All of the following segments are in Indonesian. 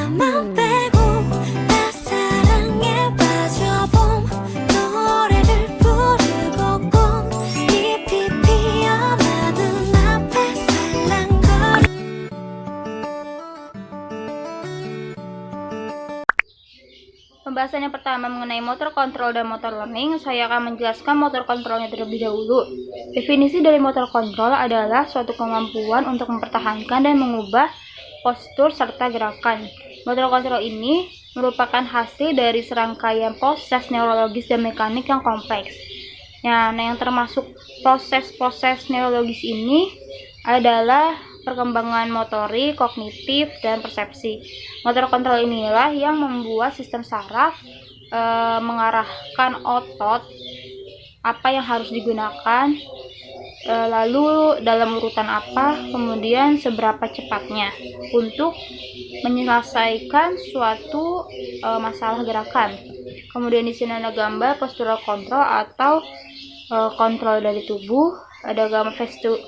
나만 빼고 다 사랑에 빠져봄 노래를 부르고 꽃잎이 피어나 눈앞에 살랑거려. Pembahasan yang pertama mengenai motor control dan motor learning, saya akan menjelaskan motor controlnya terlebih dahulu. Definisi dari motor control adalah suatu kemampuan untuk mempertahankan dan mengubah postur serta gerakan. Motor control ini merupakan hasil dari serangkaian proses neurologis dan mekanik yang kompleks. Nah, yang termasuk proses-proses neurologis ini adalah perkembangan motorik, kognitif, dan persepsi. Motor kontrol inilah yang membuat sistem saraf mengarahkan otot apa yang harus digunakan, lalu dalam urutan apa, kemudian seberapa cepatnya untuk menyelesaikan suatu masalah gerakan. Kemudian di sini ada gambar postural control atau kontrol dari tubuh, ada gambar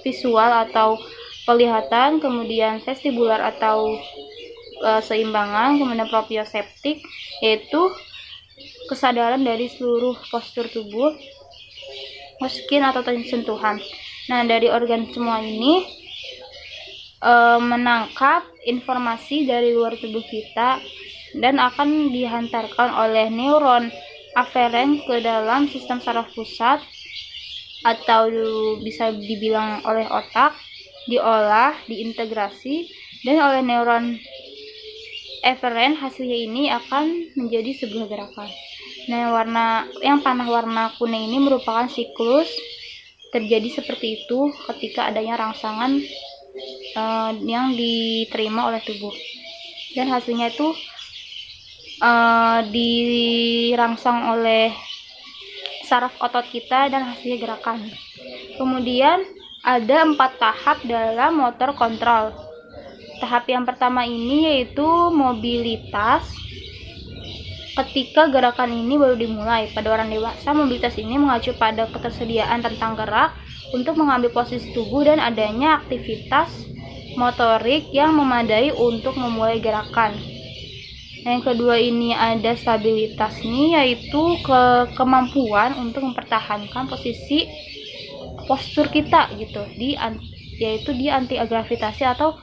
visual atau penglihatan, kemudian vestibular atau seimbangan, kemudian proprioseptik yaitu kesadaran dari seluruh postur tubuh, skin atau sentuhan. Nah, dari organ semua ini menangkap informasi dari luar tubuh kita dan akan dihantarkan oleh neuron aferen ke dalam sistem saraf pusat atau bisa dibilang oleh otak, diolah, diintegrasi, dan oleh neuron eferen hasilnya ini akan menjadi sebuah gerakan. Nah, yang panah warna kuning ini merupakan siklus terjadi seperti itu ketika adanya rangsangan yang diterima oleh tubuh, dan hasilnya itu dirangsang oleh saraf otot kita dan hasilnya gerakan. Kemudian ada 4 tahap dalam motor kontrol. Tahap yang pertama ini yaitu mobilitas. Ketika gerakan ini baru dimulai pada orang dewasa, mobilitas ini mengacu pada ketersediaan tentang gerak untuk mengambil posisi tubuh dan adanya aktivitas motorik yang memadai untuk memulai gerakan. Yang kedua ini ada stabilitas nih, yaitu kemampuan untuk mempertahankan posisi postur kita gitu, yaitu di anti gravitasi atau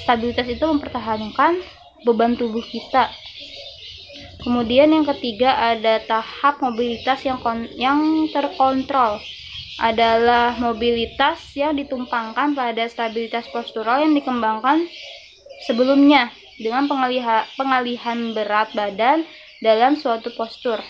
stabilitas itu mempertahankan beban tubuh kita. Kemudian yang ketiga ada tahap mobilitas yang terkontrol, adalah mobilitas yang ditumpangkan pada stabilitas postural yang dikembangkan sebelumnya dengan pengalihan berat badan dalam suatu postur.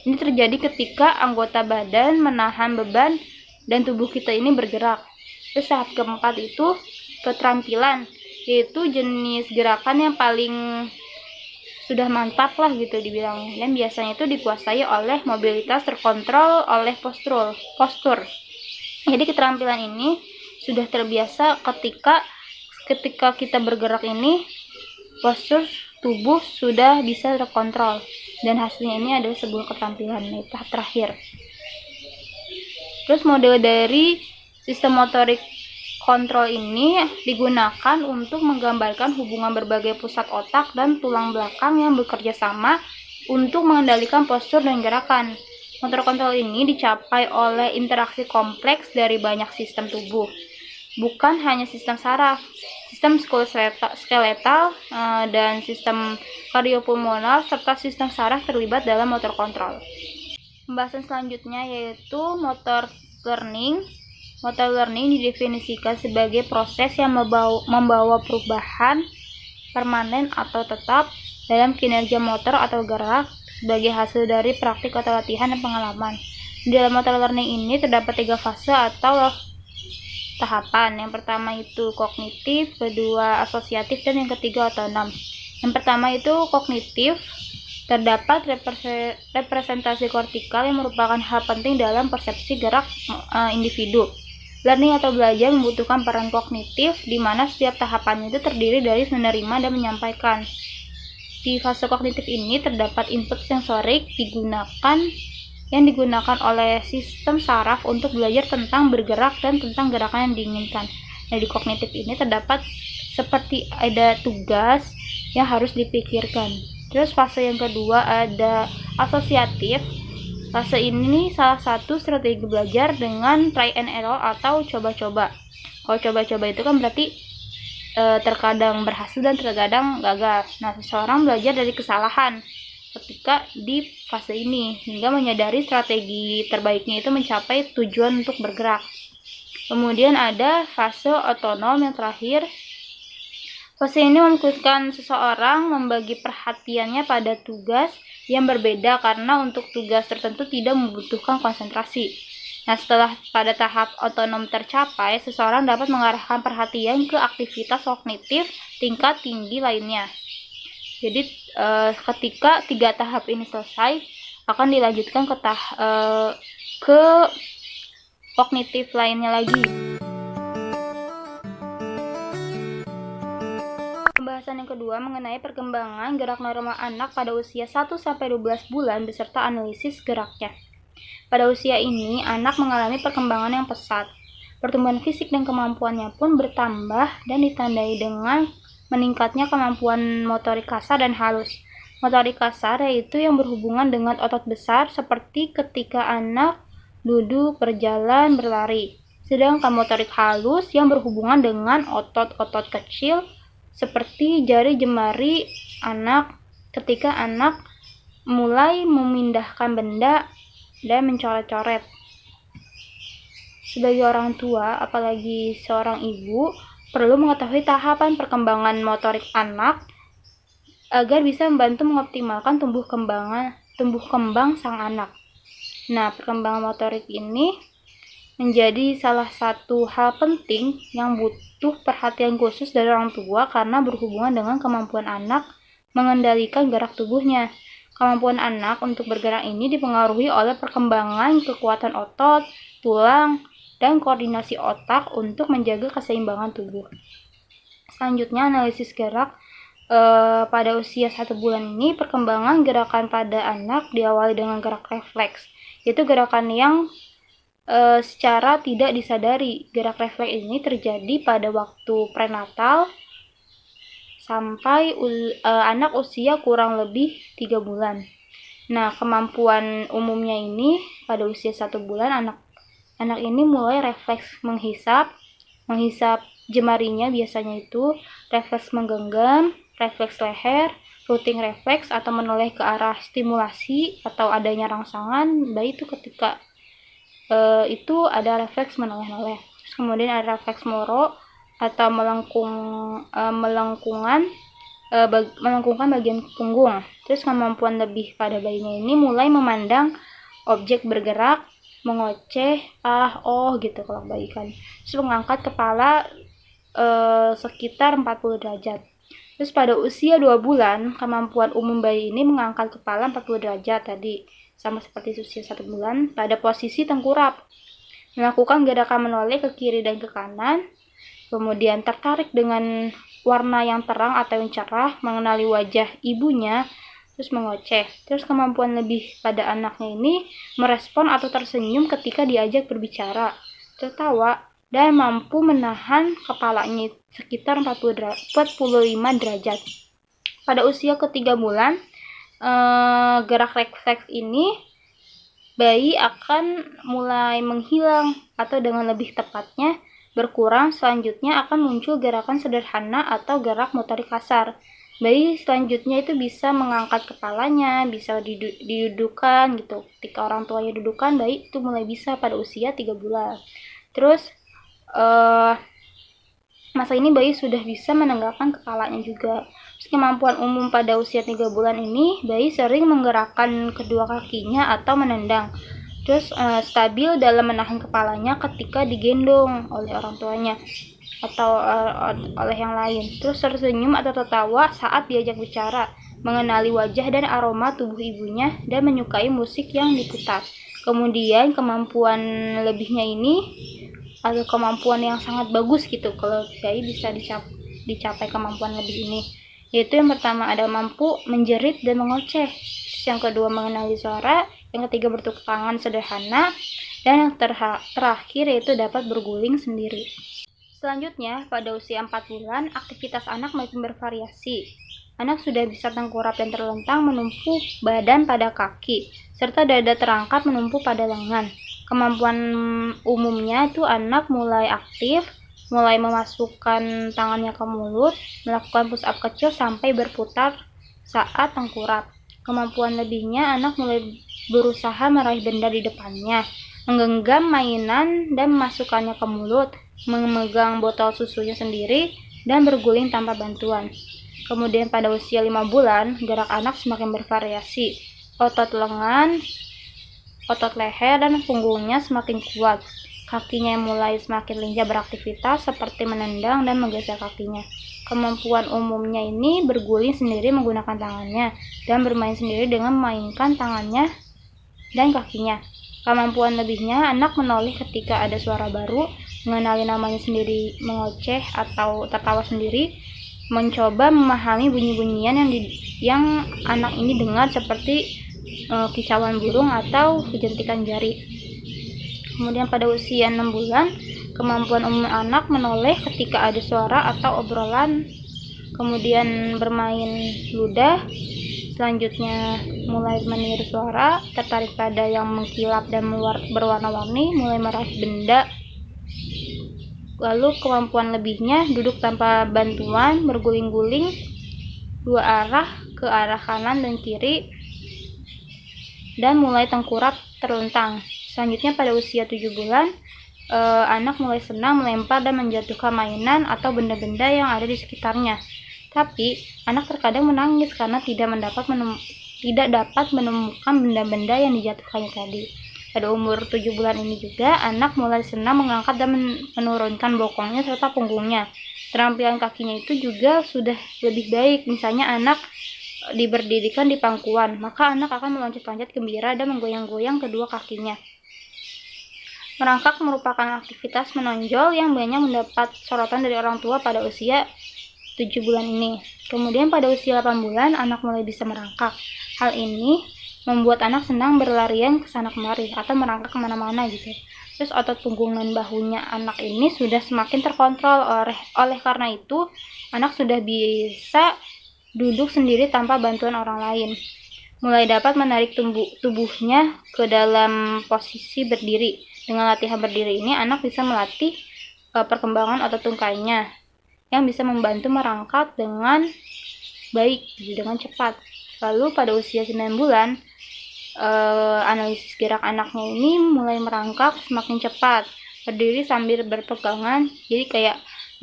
Ini terjadi ketika anggota badan menahan beban dan tubuh kita ini bergerak. Terus tahap keempat itu keterampilan, yaitu jenis gerakan yang paling sudah mantap lah gitu dibilang, dan biasanya itu dikuasai oleh mobilitas terkontrol oleh postur. Jadi keterampilan ini sudah terbiasa ketika kita bergerak ini, postur tubuh sudah bisa terkontrol, dan hasilnya ini adalah sebuah keterampilan di tahap terakhir. Terus model dari sistem motorik kontrol ini digunakan untuk menggambarkan hubungan berbagai pusat otak dan tulang belakang yang bekerja sama untuk mengendalikan postur dan gerakan. Motor kontrol ini dicapai oleh interaksi kompleks dari banyak sistem tubuh, bukan hanya sistem saraf, sistem skeletal dan sistem kardiopulmonar serta sistem saraf terlibat dalam motor kontrol. Pembahasan selanjutnya yaitu motor learning. Motor learning didefinisikan sebagai proses yang membawa perubahan permanen atau tetap dalam kinerja motor atau gerak sebagai hasil dari praktik atau latihan dan pengalaman. Di dalam motor learning ini terdapat 3 fase atau tahapan. Yang pertama itu kognitif, kedua asosiatif, dan yang ketiga otonom. Yang pertama itu kognitif. Terdapat representasi kortikal yang merupakan hal penting dalam persepsi gerak individu. Learning atau belajar membutuhkan peran kognitif, di mana setiap tahapannya itu terdiri dari menerima dan menyampaikan. Di fase kognitif ini terdapat input sensorik yang digunakan oleh sistem saraf untuk belajar tentang bergerak dan tentang gerakan yang diinginkan. Nah, di kognitif ini terdapat seperti ada tugas, yang harus dipikirkan. Terus fase yang kedua ada asosiatif. Fase ini salah satu strategi belajar dengan try and error atau coba-coba. Kalau coba-coba itu kan berarti terkadang berhasil dan terkadang gagal. Nah, seseorang belajar dari kesalahan ketika di fase ini hingga menyadari strategi terbaiknya itu mencapai tujuan untuk bergerak. Kemudian ada fase otonom yang terakhir. Fase ini memungkinkan seseorang membagi perhatiannya pada tugas yang berbeda karena untuk tugas tertentu tidak membutuhkan konsentrasi. Nah, setelah pada tahap otonom tercapai, seseorang dapat mengarahkan perhatian ke aktivitas kognitif tingkat tinggi lainnya. Jadi, ketika 3 tahap ini selesai, akan dilanjutkan ke kognitif lainnya lagi. Pembahasan yang kedua mengenai perkembangan gerak normal anak pada usia 1-12 bulan beserta analisis geraknya. Pada usia ini, anak mengalami perkembangan yang pesat. Pertumbuhan fisik dan kemampuannya pun bertambah dan ditandai dengan meningkatnya kemampuan motorik kasar dan halus. Motorik kasar yaitu yang berhubungan dengan otot besar seperti ketika anak duduk, berjalan, berlari. Sedangkan motorik halus yang berhubungan dengan otot-otot kecil seperti jari jemari anak ketika anak mulai memindahkan benda dan mencoret-coret. Sebagai orang tua, apalagi seorang ibu, perlu mengetahui tahapan perkembangan motorik anak agar bisa membantu mengoptimalkan tumbuh kembang sang anak. Nah, perkembangan motorik ini menjadi salah satu hal penting yang butuh perhatian khusus dari orang tua karena berhubungan dengan kemampuan anak mengendalikan gerak tubuhnya. Kemampuan anak untuk bergerak ini dipengaruhi oleh perkembangan kekuatan otot, tulang, dan koordinasi otak untuk menjaga keseimbangan tubuh. Selanjutnya, analisis gerak pada usia 1 bulan ini, perkembangan gerakan pada anak diawali dengan gerak refleks, yaitu gerakan yang secara tidak disadari. Gerak refleks ini terjadi pada waktu prenatal sampai anak usia kurang lebih 3 bulan. Nah, kemampuan umumnya ini pada usia 1 bulan anak ini mulai refleks menghisap jemarinya, biasanya itu refleks menggenggam, refleks leher, routing refleks atau menoleh ke arah stimulasi atau adanya rangsangan. Bayi itu ketika itu ada refleks menoleh-noleh. Kemudian ada refleks moro atau melengkungkan bagian punggung. Terus kemampuan lebih pada bayinya ini mulai memandang objek bergerak, mengoceh, gitu kalau bayi kan. Terus mengangkat kepala sekitar 40 derajat. Terus pada usia 2 bulan, kemampuan umum bayi ini mengangkat kepala 40 derajat tadi, sama seperti usia 1 bulan, pada posisi tengkurap. Melakukan gerakan menoleh ke kiri dan ke kanan, kemudian tertarik dengan warna yang terang atau yang cerah, mengenali wajah ibunya, terus mengoceh. Terus kemampuan lebih pada anaknya ini merespon atau tersenyum ketika diajak berbicara, tertawa, dan mampu menahan kepalanya sekitar 45 derajat. Pada usia ke-3 bulan, gerak refleks ini bayi akan mulai menghilang atau dengan lebih tepatnya berkurang. Selanjutnya akan muncul gerakan sederhana atau gerak motorik kasar. Bayi selanjutnya itu bisa mengangkat kepalanya, bisa didudukkan gitu. Ketika orang tuanya dudukan, bayi itu mulai bisa pada usia 3 bulan. Terus masa ini bayi sudah bisa menegakkan kepalanya juga. Terus kemampuan umum pada usia 3 bulan ini, bayi sering menggerakkan kedua kakinya atau menendang. Terus stabil dalam menahan kepalanya ketika digendong oleh orang tuanya atau oleh yang lain. Terus tersenyum atau tertawa saat diajak bicara, mengenali wajah dan aroma tubuh ibunya, dan menyukai musik yang diputar. Kemudian kemampuan lebihnya ini ada kemampuan yang sangat bagus gitu kalau bayi bisa dicapai kemampuan lebih ini, yaitu yang pertama ada mampu menjerit dan mengoceh, yang kedua mengenali suara, yang ketiga bertepuk tangan sederhana, dan yang terakhir yaitu dapat berguling sendiri. Selanjutnya, pada usia 4 bulan, aktivitas anak makin bervariasi. anak sudah bisa tengkurap dan terlentang menumpu badan pada kaki, serta dada terangkat menumpu pada lengan. Kemampuan umumnya itu anak mulai aktif, mulai memasukkan tangannya ke mulut, melakukan push up kecil sampai berputar saat tengkurap. Kemampuan lebihnya anak mulai berusaha meraih benda di depannya, menggenggam mainan dan memasukkannya ke mulut, memegang botol susunya sendiri, dan berguling tanpa bantuan. Kemudian pada usia 5 bulan, gerak anak semakin bervariasi. Otot lengan, otot leher, dan punggungnya semakin kuat. Kakinya mulai semakin lincah beraktivitas seperti menendang dan menggeser kakinya. Kemampuan umumnya ini berguling sendiri menggunakan tangannya dan bermain sendiri dengan memainkan tangannya dan kakinya. Kemampuan lebihnya, anak menoleh ketika ada suara baru, mengenali namanya sendiri, mengoceh atau tertawa sendiri, mencoba memahami bunyi-bunyian yang anak ini dengar seperti kicauan burung atau kejentikan jari. Kemudian pada usia 6 bulan, kemampuan umum anak menoleh ketika ada suara atau obrolan, kemudian bermain ludah, selanjutnya mulai meniru suara, tertarik pada yang mengkilap dan berwarna-warni, mulai meraih benda. Lalu kemampuan lebihnya duduk tanpa bantuan, berguling-guling dua arah ke arah kanan dan kiri, dan mulai tengkurap terlentang. Selanjutnya pada usia 7 bulan, anak mulai senang melempar dan menjatuhkan mainan atau benda-benda yang ada di sekitarnya. Tapi anak terkadang menangis karena tidak dapat menemukan benda-benda yang dijatuhkannya tadi. Pada umur 7 bulan ini juga, anak mulai senang mengangkat dan menurunkan bokongnya serta punggungnya. Keterampilan kakinya itu juga sudah lebih baik. Misalnya anak diberdirikan di pangkuan, maka anak akan meloncat-loncat gembira dan menggoyang-goyang kedua kakinya. Merangkak merupakan aktivitas menonjol yang banyak mendapat sorotan dari orang tua pada usia 7 bulan ini. Kemudian pada usia 8 bulan, anak mulai bisa merangkak. Hal ini membuat anak senang berlarian ke sana kemari atau merangkak kemana-mana gitu. Terus otot punggung dan bahunya anak ini sudah semakin terkontrol. Oleh karena itu, anak sudah bisa duduk sendiri tanpa bantuan orang lain. Mulai dapat menarik tubuhnya ke dalam posisi berdiri. Dengan latihan berdiri ini, anak bisa melatih perkembangan otot tungkainya yang bisa membantu merangkak dengan baik, dengan cepat. Lalu pada usia 9 bulan, analisis gerak anaknya ini mulai merangkak semakin cepat, berdiri sambil berpegangan, jadi kayak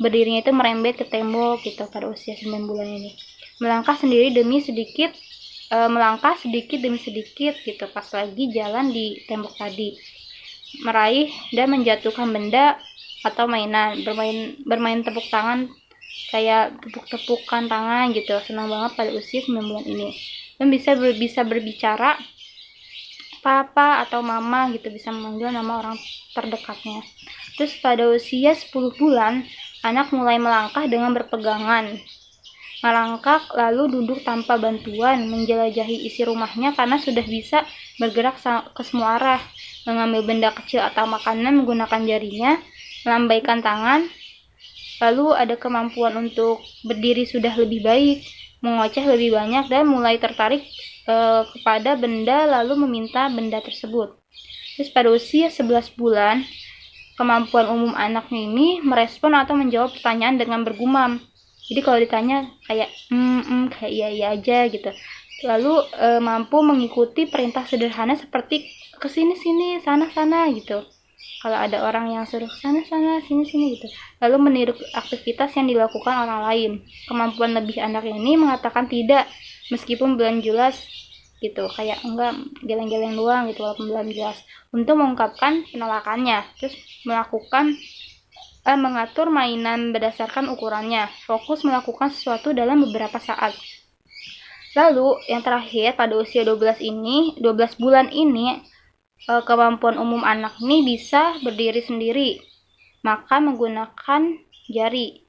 berdirinya itu merembet ke tembok gitu pada usia 9 bulan ini. Melangkah demi sedikit demi sedikit gitu pas lagi jalan di tembok tadi. Meraih dan menjatuhkan benda atau mainan, bermain tepuk tangan kayak tepuk-tepukan tangan gitu. Senang banget pada usia 9 bulan ini. Dan bisa berbicara papa atau mama gitu, bisa memanggil nama orang terdekatnya. Terus pada usia 10 bulan, anak mulai melangkah dengan berpegangan. Melangkah lalu duduk tanpa bantuan, menjelajahi isi rumahnya karena sudah bisa bergerak ke semua arah, mengambil benda kecil atau makanan menggunakan jarinya, melambaikan tangan. Lalu ada kemampuan untuk berdiri sudah lebih baik, mengoceh lebih banyak, dan mulai tertarik kepada benda lalu meminta benda tersebut. Terus pada usia 11 bulan, kemampuan umum anaknya ini merespon atau menjawab pertanyaan dengan bergumam. Jadi kalau ditanya kayak kayak iya aja gitu. Lalu mampu mengikuti perintah sederhana seperti kesini sana gitu. Kalau ada orang yang suruh sana sini gitu. Lalu meniru aktivitas yang dilakukan orang lain. Kemampuan lebih anak ini mengatakan tidak meskipun belum jelas gitu. Kayak enggak geleng-geleng doang gitu walaupun belum jelas. Untuk mengungkapkan penolakannya. Terus mengatur mainan berdasarkan ukurannya, fokus melakukan sesuatu dalam beberapa saat. Lalu yang terakhir pada usia 12 bulan ini, kemampuan umum anak ini bisa berdiri sendiri, makan menggunakan jari,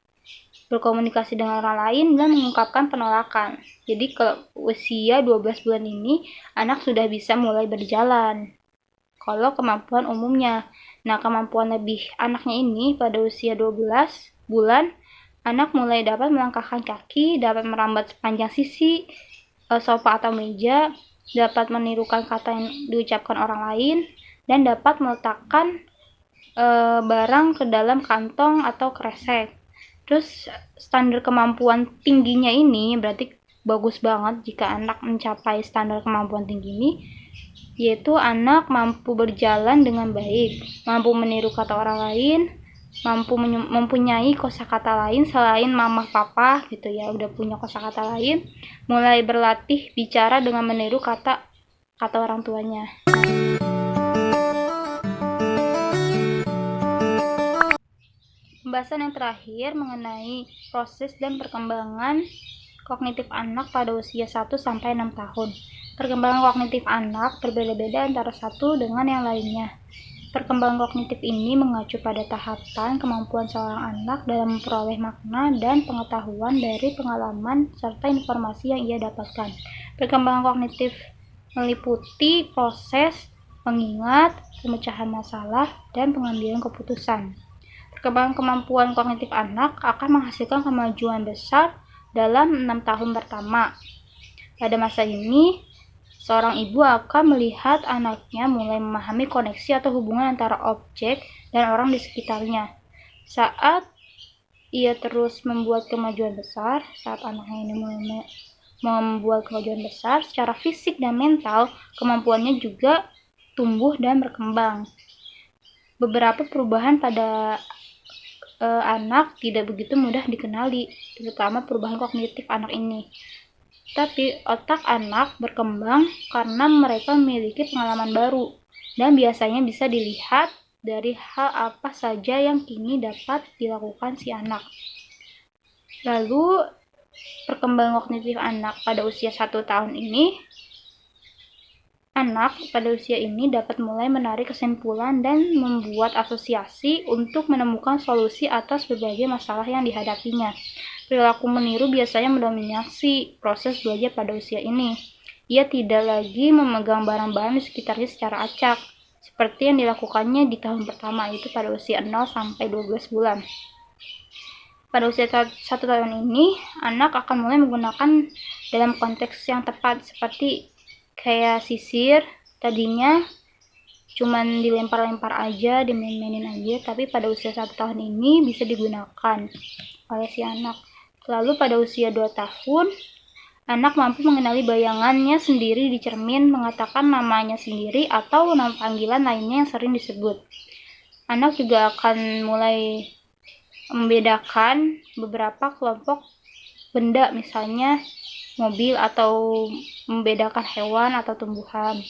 berkomunikasi dengan orang lain, dan mengungkapkan penolakan. Jadi kalau usia 12 bulan ini, anak sudah bisa mulai berjalan. Kalau kemampuan umumnya. Nah, kemampuan lebih anaknya ini pada usia 12 bulan Anak mulai dapat melangkahkan kaki, dapat merambat sepanjang sisi sofa atau meja, dapat menirukan kata yang diucapkan orang lain, dan dapat meletakkan barang ke dalam kantong atau kresek. Terus standar kemampuan tingginya ini berarti bagus banget jika anak mencapai standar kemampuan tinggi ini, yaitu anak mampu berjalan dengan baik, mampu meniru kata orang lain, mampu mempunyai kosakata lain selain mama papa gitu ya, udah punya kosakata lain, mulai berlatih bicara dengan meniru kata orang tuanya. Pembahasan yang terakhir mengenai proses dan perkembangan kognitif anak pada usia 1 sampai 6 tahun. Perkembangan kognitif anak berbeda-beda antara satu dengan yang lainnya. Perkembangan kognitif ini mengacu pada tahapan kemampuan seorang anak dalam memperoleh makna dan pengetahuan dari pengalaman serta informasi yang ia dapatkan. Perkembangan kognitif meliputi proses mengingat, pemecahan masalah, dan pengambilan keputusan. Perkembangan kemampuan kognitif anak akan menghasilkan kemajuan besar dalam 6 tahun pertama. Pada masa ini, seorang ibu akan melihat anaknya mulai memahami koneksi atau hubungan antara objek dan orang di sekitarnya. Saat ia terus membuat kemajuan besar, saat anaknya ini mulai membuat kemajuan besar secara fisik dan mental, kemampuannya juga tumbuh dan berkembang. Beberapa perubahan pada anak tidak begitu mudah dikenali, terutama perubahan kognitif anak ini. Tapi otak anak berkembang karena mereka memiliki pengalaman baru dan biasanya bisa dilihat dari hal apa saja yang kini dapat dilakukan si anak. Lalu perkembangan kognitif anak pada usia 1 tahun ini, anak pada usia ini dapat mulai menarik kesimpulan dan membuat asosiasi untuk menemukan solusi atas berbagai masalah yang dihadapinya. Perilaku meniru biasanya mendominasi proses belajar pada usia ini. Ia tidak lagi memegang barang-barang di sekitarnya secara acak, seperti yang dilakukannya di tahun pertama, yaitu pada usia 0 sampai 12 bulan. Pada usia 1 tahun ini, anak akan mulai menggunakan dalam konteks yang tepat, seperti kayak sisir, tadinya cuman dilempar-lempar aja, dimain-mainin aja, tapi pada usia 1 tahun ini bisa digunakan oleh si anak. Lalu pada usia 2 tahun, anak mampu mengenali bayangannya sendiri di cermin, mengatakan namanya sendiri atau nama panggilan lainnya yang sering disebut. Anak juga akan mulai membedakan beberapa kelompok benda, misalnya mobil, atau membedakan hewan atau tumbuhan.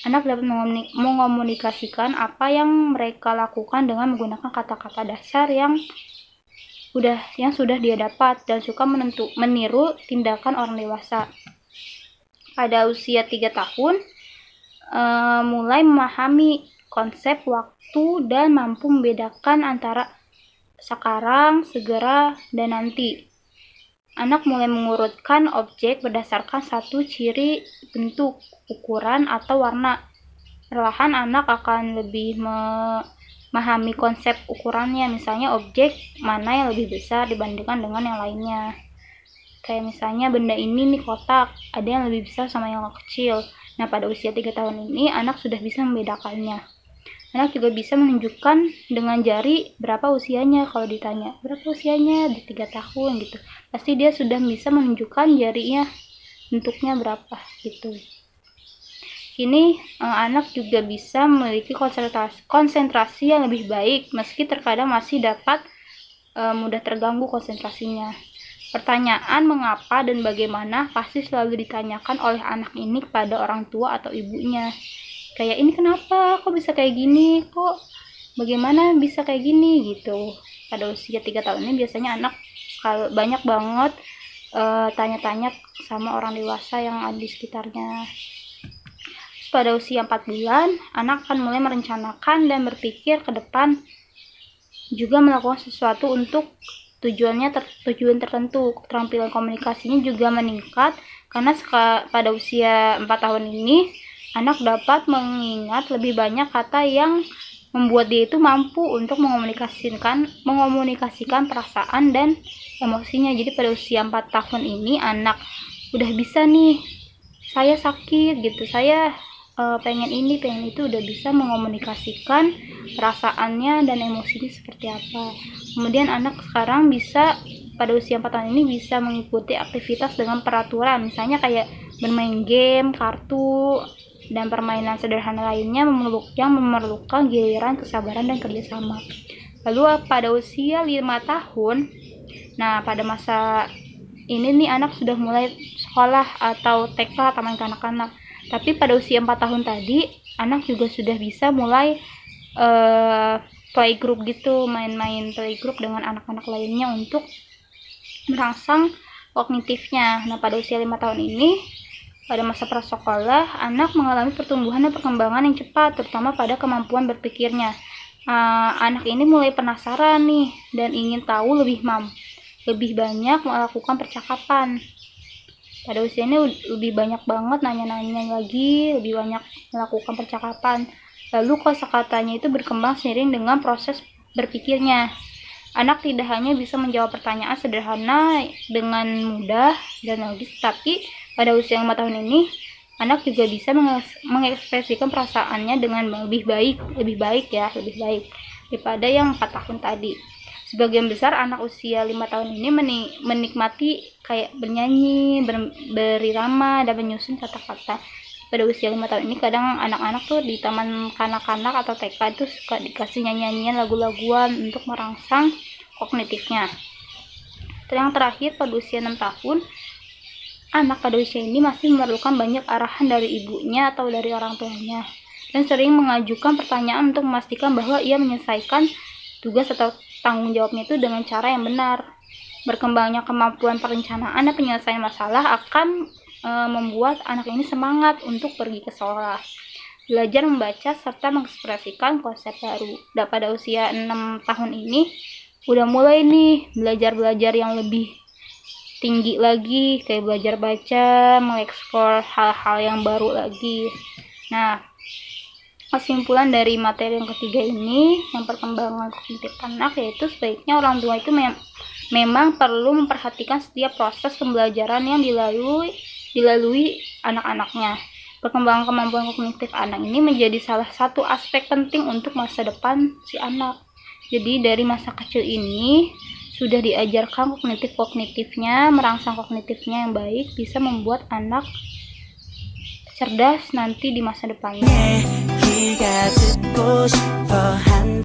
Anak dapat mengomunikasikan apa yang mereka lakukan dengan menggunakan kata-kata dasar yang sudah dia dapat dan suka meniru tindakan orang dewasa. Pada usia 3 tahun, mulai memahami konsep waktu dan mampu membedakan antara sekarang, segera, dan nanti. Anak mulai mengurutkan objek berdasarkan satu ciri bentuk, ukuran, atau warna. Perlahan anak akan lebih memahami konsep ukurannya, misalnya objek mana yang lebih besar dibandingkan dengan yang lainnya. Kayak misalnya benda ini nih kotak, ada yang lebih besar sama yang kecil. Nah, pada usia 3 tahun ini anak sudah bisa membedakannya. Anak juga bisa menunjukkan dengan jari berapa usianya. Kalau ditanya berapa usianya di 3 tahun gitu, pasti dia sudah bisa menunjukkan jarinya bentuknya berapa gitu. Kini anak juga bisa memiliki konsentrasi yang lebih baik, meski terkadang masih dapat mudah terganggu konsentrasinya. Pertanyaan mengapa dan bagaimana pasti selalu ditanyakan oleh anak ini kepada orang tua atau ibunya. Kayak, ini kenapa, kok bisa kayak gini, kok bagaimana bisa kayak gini gitu. Pada usia 3 tahun ini biasanya anak banyak banget tanya-tanya sama orang dewasa yang ada di sekitarnya. Terus pada usia 4 bulan, anak akan mulai merencanakan dan berpikir ke depan, juga melakukan sesuatu untuk tujuan tertentu. Keterampilan komunikasinya juga meningkat karena pada usia 4 tahun ini anak dapat mengingat lebih banyak kata yang membuat dia itu mampu untuk mengomunikasikan perasaan dan emosinya. Jadi pada usia 4 tahun ini anak udah bisa nih, saya sakit gitu, saya pengen ini pengen itu, udah bisa mengomunikasikan perasaannya dan emosinya seperti apa. Kemudian anak sekarang bisa pada usia 4 tahun ini bisa mengikuti aktivitas dengan peraturan, misalnya kayak bermain game, kartu, dan permainan sederhana lainnya yang memerlukan giliran kesabaran dan kerjasama. Lalu pada usia 5 tahun, nah pada masa ini nih anak sudah mulai sekolah atau TK, taman kanak-kanak. Tapi pada usia 4 tahun tadi, anak juga sudah bisa mulai playgroup gitu, main-main playgroup dengan anak-anak lainnya untuk merangsang kognitifnya. Nah, pada usia 5 tahun ini, pada masa prasekolah, anak mengalami pertumbuhan dan perkembangan yang cepat, terutama pada kemampuan berpikirnya. Anak ini mulai penasaran nih, dan ingin tahu lebih banyak melakukan percakapan. Pada usia ini lebih banyak banget nanya-nanya lagi, lebih banyak melakukan percakapan. Lalu kosakatanya itu berkembang seiring dengan proses berpikirnya. Anak tidak hanya bisa menjawab pertanyaan sederhana dengan mudah dan logis, tapi pada usia 5 tahun ini, anak juga bisa mengekspresikan perasaannya dengan lebih baik daripada yang 4 tahun tadi. Sebagian besar anak usia 5 tahun ini menikmati kayak bernyanyi, berirama, dan menyusun kata-kata. Pada usia 5 tahun ini kadang anak-anak tuh di taman kanak-kanak atau TK itu suka dikasih nyanyian lagu-laguan untuk merangsang kognitifnya. Yang terakhir, pada usia 6 tahun, anak pada usia ini masih memerlukan banyak arahan dari ibunya atau dari orang tuanya, dan sering mengajukan pertanyaan untuk memastikan bahwa ia menyelesaikan tugas atau tanggung jawabnya itu dengan cara yang benar. Berkembangnya kemampuan perencanaan dan penyelesaian masalah akan membuat anak ini semangat untuk pergi ke sekolah, belajar membaca, serta mengekspresikan konsep baru. Dan pada usia 6 tahun ini udah mulai nih belajar yang lebih tinggi lagi, kayak belajar baca, mengeksplor hal-hal yang baru lagi. Nah, kesimpulan dari materi yang ketiga ini, yang perkembangan kognitif anak, yaitu sebaiknya orang tua itu memang perlu memperhatikan setiap proses pembelajaran yang dilalui anak-anaknya. Perkembangan kemampuan kognitif anak ini menjadi salah satu aspek penting untuk masa depan si anak. Jadi dari masa kecil ini sudah diajarkan kognitifnya, merangsang kognitifnya yang baik, bisa membuat anak cerdas nanti di masa depannya.